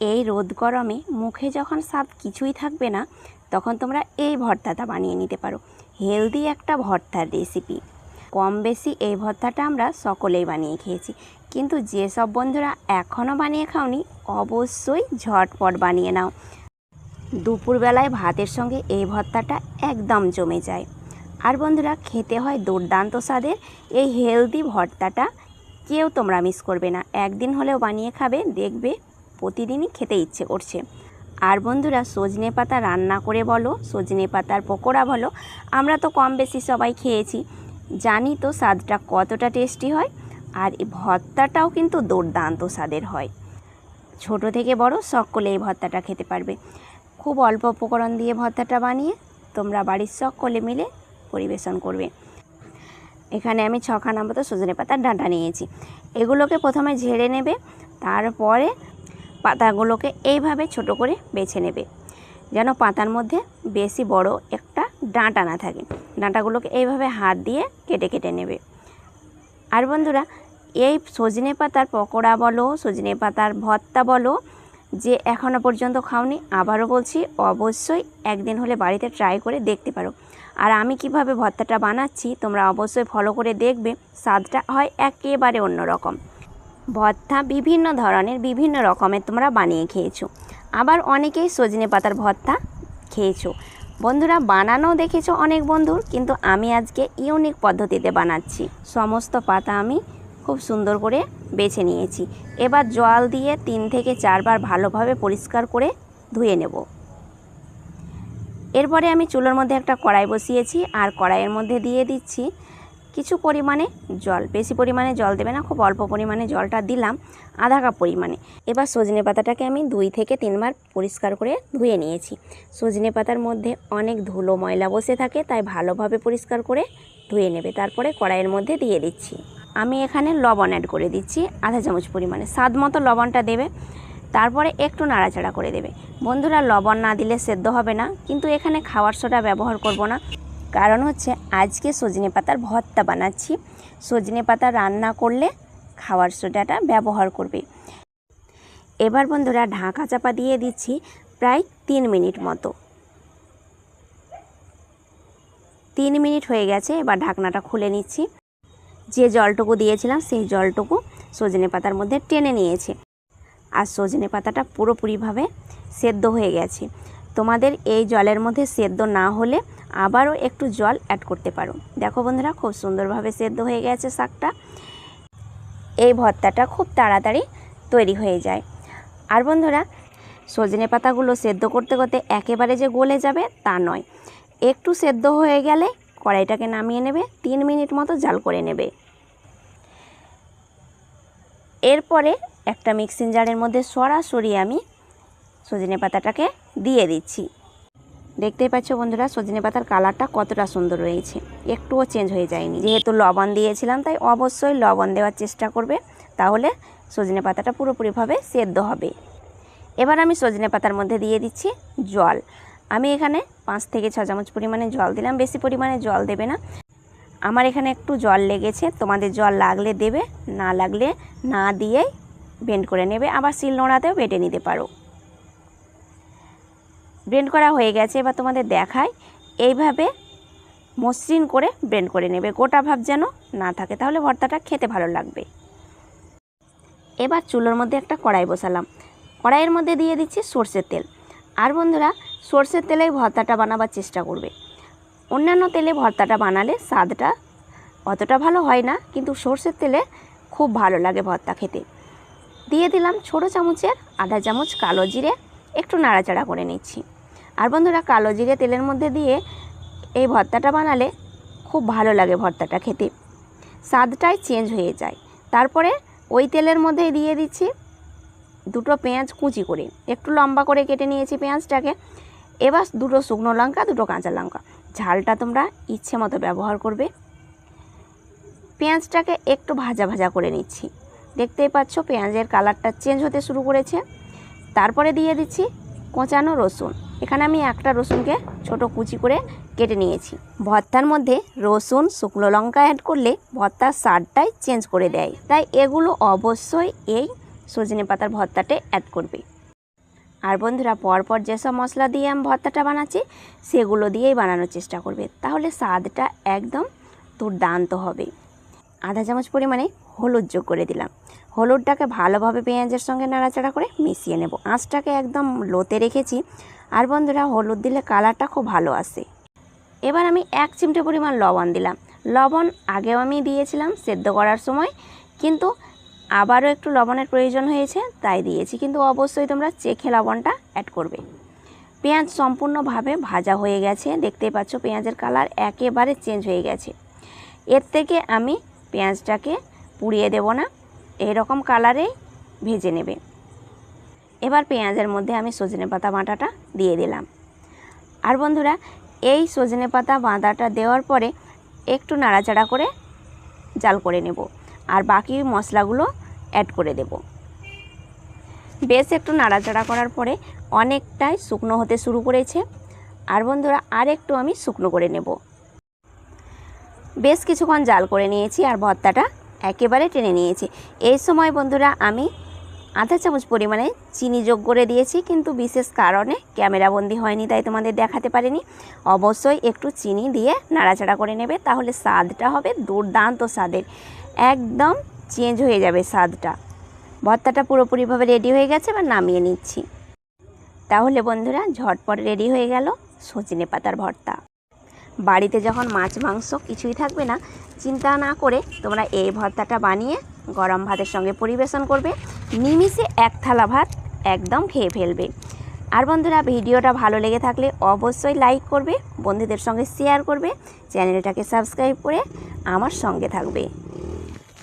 এই রোদ গরমে মুখে যখন স্বাদ কিছুই থাকবে না, তখন তোমরা এই ভর্তাটা বানিয়ে নিতে পারো। হেলদি একটা ভর্তার রেসিপি। কম বেশি এই ভর্তাটা আমরা সকলেই বানিয়ে খেয়েছি, কিন্তু যেসব বন্ধুরা এখনও বানিয়ে খাওনি, অবশ্যই ঝটপট বানিয়ে নাও। দুপুরবেলায় ভাতের সঙ্গে এই ভর্তাটা একদম জমে যায়। আর বন্ধুরা, খেতে হয় দুর্দান্ত স্বাদের। এই হেলদি ভর্তাটা কেউ তোমরা মিস করবে না। একদিন হলেও বানিয়ে খাবে, দেখবে প্রতিদিনই খেতে ইচ্ছে করছে। আর বন্ধুরা, সজনে পাতা রান্না করে বলো, সজনে পাতার পকোড়া বলো, আমরা তো কম বেশি সবাই খেয়েছি, জানি তো স্বাদটা কতটা টেস্টি হয়। আর এই ভর্তাটাও কিন্তু দুর্দান্ত স্বাদের হয়। ছোট থেকে বড় সকলে এই ভর্তাটা খেতে পারবে। খুব অল্প উপকরণ দিয়ে ভর্তাটা বানিয়ে তোমরা বাড়ির সকলে মিলে পরিবেশন করবে। এখানে আমি 6খানা মতো সজনে পাতার ডাঁটা নিয়েছি। এগুলোকে প্রথমে ঝেড়ে নেবে, তারপরে পাতাগুলোকে এইভাবে ছোট করে বেছে নেবে, যেন পাতার মধ্যে বেশি বড় একটা ডাঁটা না থাকে। ডাঁটাগুলোকে এইভাবে হাত দিয়ে কেটে কেটে নেবে। আর বন্ধুরা, এই সজনে পাতার পকোড়া বলো, সজনে পাতার ভর্তা বলো, যে এখনও পর্যন্ত খাওনি, আবারও বলছি, অবশ্যই একদিন হলে বাড়িতে ট্রাই করে দেখতে পারো। আর আমি কিভাবে ভর্তাটা বানাচ্ছি তোমরা অবশ্যই ফলো করে দেখবে, স্বাদটা হয় একেবারে অন্যরকম। ভর্তা বিভিন্ন ধরনের, বিভিন্ন রকমের তোমরা বানিয়ে খেয়েছো। আবার অনেকেই সজনে পাতার ভর্তা খেয়েছো। বন্ধুরা, বানানো দেখেছো অনেক বন্ধুর, কিন্তু আমি আজকে ইউনিক পদ্ধতিতে বানাচ্ছি। সমস্ত পাতা আমি খুব সুন্দর করে বেছে নিয়েছি। এবার জল দিয়ে 3 থেকে 4 বার ভালোভাবে পরিষ্কার করে ধুয়ে নেব। এরপরে আমি চুলোর মধ্যে একটা কড়াই বসিয়েছি, আর কড়াইয়ের মধ্যে দিয়ে দিচ্ছি কিছু পরিমাণে জল। বেশি পরিমাণে জল দেবে না, খুব অল্প পরিমাণে জলটা দিলাম, আধা কাপ পরিমাণে। এবার সজনে পাতাটাকে আমি 2 থেকে 3 বার পরিষ্কার করে ধুয়ে নিয়েছি। সজনে পাতার মধ্যে অনেক ধুলো ময়লা বসে থাকে, তাই ভালোভাবে পরিষ্কার করে ধুয়ে নেবে। তারপরে কড়াইয়ের মধ্যে দিয়ে দিচ্ছি, আমি এখানে লবণ অ্যাড করে দিচ্ছি আধা চামচ পরিমাণে। স্বাদ মতো লবণটা দেবে, তারপরে একটু নাড়াচাড়া করে দেবে। বন্ধুরা, লবণ না দিলে সেদ্ধ হবে না, কিন্তু এখানে খাওয়ার সোডা ব্যবহার করব না, কারণ হচ্ছে আজকে সজনে পাতার ভর্তা বানাচ্ছি। সজনে পাতা রান্না করলে খাওয়ার সোডাটা ব্যবহার করবে। এবার বন্ধুরা, ঢাকা চাপা দিয়ে দিচ্ছি প্রায় 3 মিনিট মতো। 3 মিনিট হয়ে গেছে। এবার ঢাকনাটা খুলে নিচ্ছি। যে জলটুকু দিয়েছিলাম সেই জলটুকু সজনে পাতার মধ্যে টেনে নিয়েছে, আর সজনে পাতাটা পুরোপুরিভাবে সেদ্ধ হয়ে গেছে। তোমাদের এই জলের মধ্যে সেদ্ধ না হলে আবারও একটু জল অ্যাড করতে পারো। দেখো বন্ধুরা, খুব সুন্দরভাবে সেদ্ধ হয়ে গেছে শাকটা। এই ভর্তাটা খুব তাড়াতাড়ি তৈরি হয়ে যায়। আর বন্ধুরা, সজনে পাতাগুলো সেদ্ধ করতে করতে একেবারে যে গলে যাবে তা নয়, একটু সেদ্ধ হয়ে গেলে কড়াইটাকে নামিয়ে নেবে, 3 মিনিট মতো জাল করে নেবে। এরপরে একটা মিক্সিং জারের মধ্যে সরাসরি আমি সজনে পাতাটাকে দিয়ে দিচ্ছি। দেখতেই পাচ্ছ বন্ধুরা, সজনে পাতার কালারটা কতটা সুন্দর রয়েছে, একটুও চেঞ্জ হয়ে যায়নি। যেহেতু লবণ দিয়েছিলাম, তাই অবশ্যই লবণ দেওয়ার চেষ্টা করবে, তাহলে সজনে পাতাটা পুরোপুরিভাবে সেদ্ধ হবে। এবার আমি সজনে পাতার মধ্যে দিয়ে দিচ্ছি জল। আমি এখানে 5 থেকে 6 চামচ পরিমাণে জল দিলাম, বেশি পরিমাণে জল দেবে না। আমার এখানে একটু জল লেগেছে, তোমাদের জল লাগলে দেবে, না লাগলে না দিয়েই ব্লেন্ড করে নেবে। আবার শিলনোড়াতেও বেটে নিতে পারো। ব্লেন্ড করা হয়ে গেছে। এবার তোমাদের দেখাই, এইভাবে মসৃণ করে ব্লেন্ড করে নেবে, গোটা ভাব যেন না থাকে, তাহলে ভর্তাটা খেতে ভালো লাগবে। এবার চুলোর মধ্যে একটা কড়াই বসালাম, কড়াইয়ের মধ্যে দিয়ে দিচ্ছি সর্ষের তেল। আর বন্ধুরা, সর্ষের তেলেই ভর্তাটা বানাবার চেষ্টা করবে। অন্যান্য তেলে ভর্তাটা বানালে স্বাদটা অতটা ভালো হয় না, কিন্তু সর্ষের তেলে খুব ভালো লাগে ভর্তা খেতে। দিয়ে দিলাম ছোটো চামচের আধা চামচ কালো জিরে, একটু নাড়াচাড়া করে নিচ্ছি। আর বন্ধুরা, কালো জিরে তেলের মধ্যে দিয়ে এই ভর্তাটা বানালে খুব ভালো লাগে ভর্তাটা খেতে, স্বাদটাই চেঞ্জ হয়ে যায়। তারপরে ওই তেলের মধ্যেই দিয়ে দিচ্ছি 2টো পেঁয়াজ কুচি করে, একটু লম্বা করে কেটে নিয়েছি পেঁয়াজটাকে। এবার 2টো শুকনো লঙ্কা, 2টো কাঁচা লঙ্কা, ঝালটা তোমরা ইচ্ছে মতো ব্যবহার করবে। পেঁয়াজটাকে একটু ভাজা ভাজা করে নিচ্ছি। দেখতেই পাচ্ছ পেঁয়াজের কালারটা চেঞ্জ হতে শুরু করেছে। তারপরে দিয়ে দিচ্ছি কোঁচানো রসুন। এখানে আমি একটা রসুনকে ছোট কুচি করে কেটে নিয়েছি। ভর্তার মধ্যে রসুন, শুকনো লঙ্কা অ্যাড করলে ভর্তার স্বাদটাই চেঞ্জ করে দেয়, তাই এগুলো অবশ্যই এই সজনে পাতার ভর্তাতে অ্যাড করবে। আর বন্ধুরা পরপর যেসব মশলা দিয়ে আমি ভর্তাটা বানাচ্ছি সেগুলো দিয়েই বানানোর চেষ্টা করবে, তাহলে স্বাদটা একদম দুর্দান্ত হবে। আধা চামচ পরিমাণে হলুদ যোগ করে দিলাম। হলুদটাকে ভালোভাবে পেঁয়াজের সঙ্গে নাড়াচাড়া করে মিশিয়ে নেব। আঁচটাকে একদম লোতে রেখেছি। আর বন্ধুরা হলুদ দিলে কালারটা খুব ভালো আসে। এবার আমি 1 চিমটে পরিমাণ লবণ দিলাম। লবণ আগেও আমি দিয়েছিলাম সেদ্ধ করার সময়, কিন্তু আবারও একটু লবণের প্রয়োজন হয়েছে তাই দিয়েছি, কিন্তু অবশ্যই তোমরা চেখে লবণটা অ্যাড করবে। পেঁয়াজ সম্পূর্ণভাবে ভাজা হয়ে গেছে, দেখতেই পাচ্ছ পেঁয়াজের কালার একেবারে চেঞ্জ হয়ে গেছে। এর থেকে আমি পেঁয়াজটাকে পুড়িয়ে দেব না, এরকম কালারেই ভেজে নেবে। এবার পেঁয়াজের মধ্যে আমি সজনে পাতা বাটাটা দিয়ে দিলাম। আর বন্ধুরা এই সজনে পাতা বাটাটা দেওয়ার পরে একটু নাড়াচাড়া করে জাল করে নেব, আর বাকি মশলাগুলো অ্যাড করে দেব। বেশ একটু নাড়াচাড়া করার পরে অনেকটাই শুকনো হতে শুরু করেছে। আর বন্ধুরা আর একটু আমি শুকনো করে নেব। বেশ কিছুক্ষণ জাল করে নিয়েছি আর ভর্তাটা একেবারে টেনে নিয়েছি। এই সময় বন্ধুরা আমি আধা চামচ পরিমাণে চিনি যোগ করে দিয়েছি, কিন্তু বিশেষ কারণে ক্যামেরাবন্দি হয়নি তাই তোমাদের দেখাতে পারিনি। অবশ্যই একটু চিনি দিয়ে নাড়াচাড়া করে নেবে, তাহলে স্বাদটা হবে দুর্দান্ত স্বাদের, একদম চেঞ্জ হয়ে যাবে স্বাদটা। ভর্তাটা পুরোপুরিভাবে রেডি হয়ে গেছে, এবার নামিয়ে নিচ্ছি। তাহলে বন্ধুরা ঝটপট রেডি হয়ে গেল সজনে পাতার ভর্তা। বাড়িতে যখন মাছ মাংস কিছুই থাকবে না, চিন্তা না করে তোমরা এই ভর্তাটা বানিয়ে গরম ভাতের সঙ্গে পরিবেশন করবে, নিমিষে 1 থালা ভাত একদম খেয়ে ফেলবে। আর বন্ধুরা ভিডিওটা ভালো লেগে থাকলে অবশ্যই লাইক করবে, বন্ধুদের সঙ্গে শেয়ার করবে, চ্যানেলটাকে সাবস্ক্রাইব করে আমার সঙ্গে থাকবে।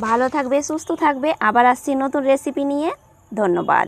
ভালো থাকবে, সুস্থ থাকবে। আবার আসছি নতুন রেসিপি নিয়ে। ধন্যবাদ।